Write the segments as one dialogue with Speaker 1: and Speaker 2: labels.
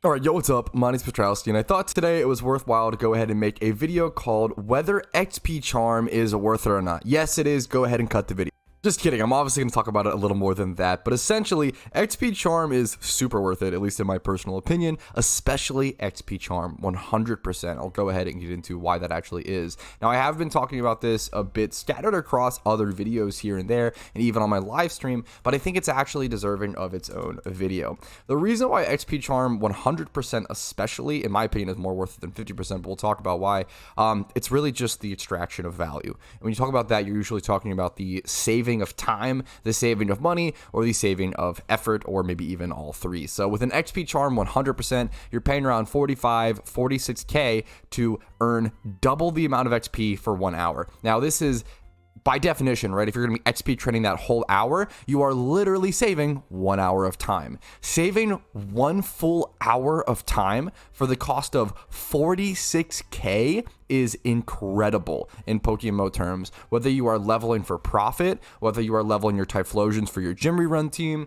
Speaker 1: Alright, yo, what's up? My name's Patrouski, and I thought today it was worthwhile to go ahead and make a video called Whether XP Charm is worth it or not. Yes, it is. Go ahead and cut the video. Just kidding, I'm obviously going to talk about it a little more than that, but essentially, XP Charm is super worth it, at least in my personal opinion, especially XP Charm, 100%. I'll go ahead and get into why that actually is. Now, I have been talking about this a bit scattered across other videos here and there, and even on my live stream, but I think it's actually deserving of its own video. The reason why XP Charm 100% especially, in my opinion, is more worth it than 50%, but we'll talk about why, it's really just the extraction of value. And when you talk about that, you're usually talking about the saving of time, the saving of money, or the saving of effort, or maybe even all three. So with an XP Charm 100%, you're paying around 46k to earn double the amount of XP for 1 hour. Now this is by definition, right? If you're going to be XP training that whole hour, you are literally saving 1 hour of time. Saving 1 full hour of time for the cost of 46k is incredible in PokeMMO terms. Whether you are leveling for profit, whether you are leveling your Typhlosions for your gym rerun team,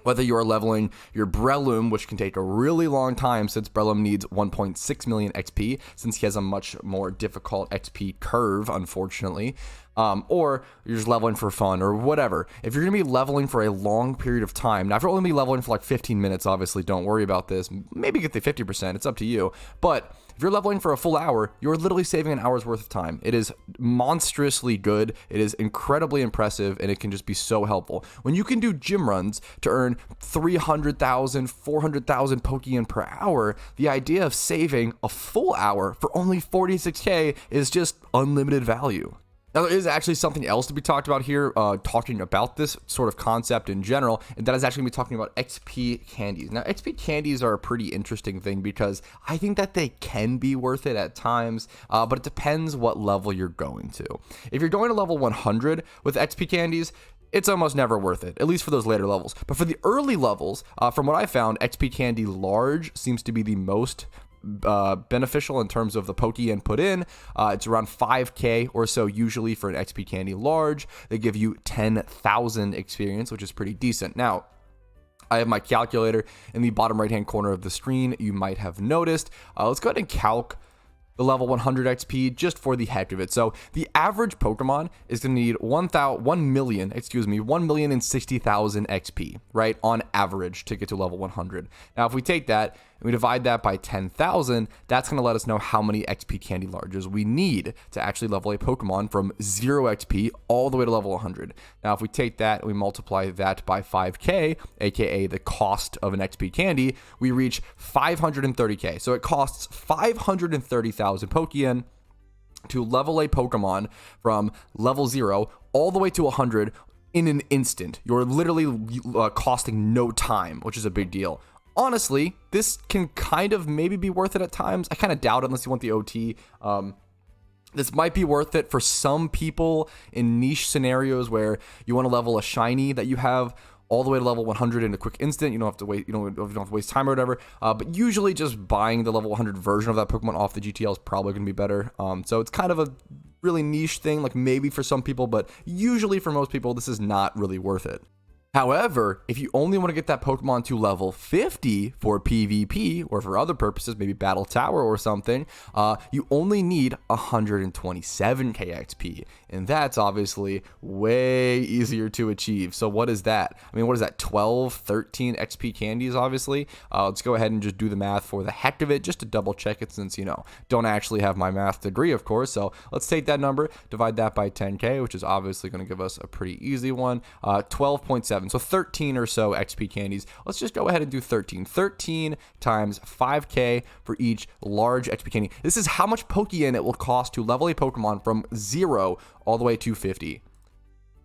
Speaker 1: whether you are leveling your Breloom, which can take a really long time since Breloom needs 1.6 million XP, since he has a much more difficult XP curve, unfortunately, or you're just leveling for fun or whatever. If you're going to be leveling for a long period of time, now if you're only be leveling for like 15 minutes, obviously don't worry about this. Maybe get the 50%, it's up to you. But if you're leveling for a full hour, you're literally saving an hour's worth of time. It is monstrously good. It is incredibly impressive, and it can just be so helpful. When you can do gym runs to earn 300,000, 400,000 Pokeyen per hour, the idea of saving a full hour for only 46k is just unlimited value. Now, there is actually something else to be talked about here, talking about this sort of concept in general, and that is actually going to be talking about XP candies. Now, XP candies are a pretty interesting thing because I think that they can be worth it at times, but it depends what level you're going to. If you're going to level 100 with XP candies, it's almost never worth it, at least for those later levels. But for the early levels, from what I found, XP Candy Large seems to be the most beneficial in terms of the Pokeyen put in. It's around 5k or so usually for an XP Candy Large. They give you 10,000 experience, which is pretty decent. Now, I have my calculator in the bottom right hand corner of the screen. You might have noticed. Let's go ahead and calc the level 100 XP just for the heck of it. So the average Pokemon is going to need 1,060,000 XP, right, on average to get to level 100. Now, if we take that and we divide that by 10,000, that's going to let us know how many XP Candy Larges we need to actually level a Pokemon from 0 XP all the way to level 100. Now, if we take that and we multiply that by 5k, aka the cost of an XP Candy, we reach 530k. So it costs 530,000 Pokeyen to level a Pokemon from level 0 all the way to 100 in an instant. You're literally costing no time, which is a big deal. Honestly, this can kind of maybe be worth it at times. I kind of doubt it unless you want the OT. This might be worth it for some people in niche scenarios where you want to level a shiny that you have all the way to level 100 in a quick instant. You don't have to wait, you don't have to waste time or whatever. But usually just buying the level 100 version of that Pokemon off the GTL is probably going to be better. So it's kind of a really niche thing, like maybe for some people, but usually for most people, this is not really worth it. However, if you only want to get that Pokemon to level 50 for PvP or for other purposes, maybe Battle Tower or something, you only need 127k XP. And that's obviously way easier to achieve. So what is that? I mean, what is that? 12, 13 XP candies, obviously. Let's go ahead and just do the math for the heck of it, just to double check it since, you know, don't actually have my math degree, of course. So let's take that number, divide that by 10k, which is obviously going to give us a pretty easy one. 12.7. So 13 or so XP candies. Let's just go ahead and do 13. 13 times 5k for each large XP candy. This is how much Pokeyen it will cost to level a Pokemon from 0 all the way to 50.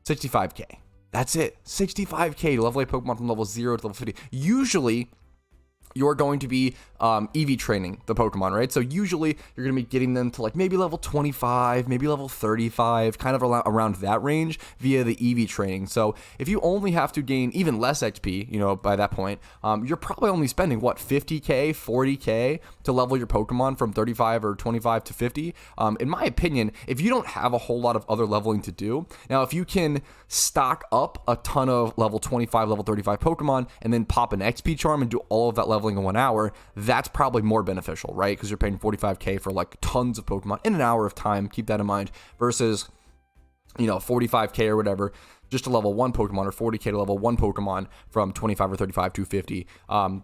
Speaker 1: 65k. That's it. 65k to level a Pokemon from level 0 to level 50. Usually, you're going to be EV training the Pokemon, right? So usually you're going to be getting them to like maybe level 25, maybe level 35, kind of around that range via the EV training. So if you only have to gain even less XP, you know, by that point, you're probably only spending what, 50k, 40k to level your Pokemon from 35 or 25 to 50. In my opinion, if you don't have a whole lot of other leveling to do, now if you can stock up a ton of level 25, level 35 Pokemon and then pop an XP charm and do all of that leveling leveling in 1 hour, that's probably more beneficial, right? Because you're paying 45k for like tons of Pokemon in an hour of time. Keep that in mind. Versus, you know, 45k or whatever just to level 1 Pokemon, or 40k to level 1 Pokemon from 25 or 35 to 50.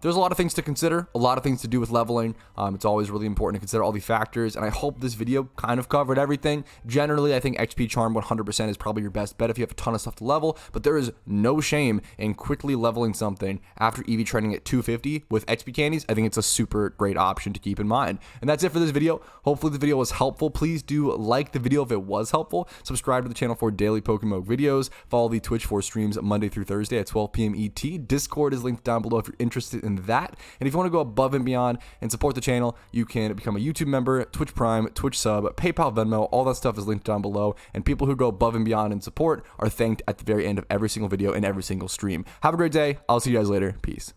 Speaker 1: There's a lot of things to consider, a lot of things to do with leveling. It's always really important to consider all the factors, and I hope this video kind of covered everything. Generally, I think XP Charm 100% is probably your best bet if you have a ton of stuff to level, but there is no shame in quickly leveling something after EV training at 250 with XP candies. I think it's a super great option to keep in mind. And that's it for this video. Hopefully the video was helpful. Please do like the video if it was helpful. Subscribe to the channel for daily PokeMMO videos. Follow the Twitch for streams Monday through Thursday at 12 p.m. ET. Discord is linked down below if you're interested in that. And if you want to go above and beyond and support the channel, you can become a YouTube member, Twitch Prime, Twitch sub, PayPal, Venmo. All that stuff is linked down below. And people who go above and beyond in support are thanked at the very end of every single video and every single stream. Have a great day. I'll see you guys later. Peace.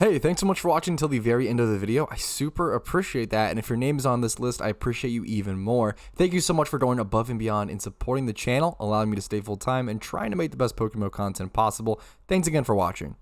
Speaker 1: Hey, thanks so much for watching until the very end of the video. I super appreciate that, and if your name is on this list, I appreciate you even more. Thank you so much for going above and beyond in supporting the channel, allowing me to stay full time, and trying to make the best PokeMMO content possible. Thanks again for watching.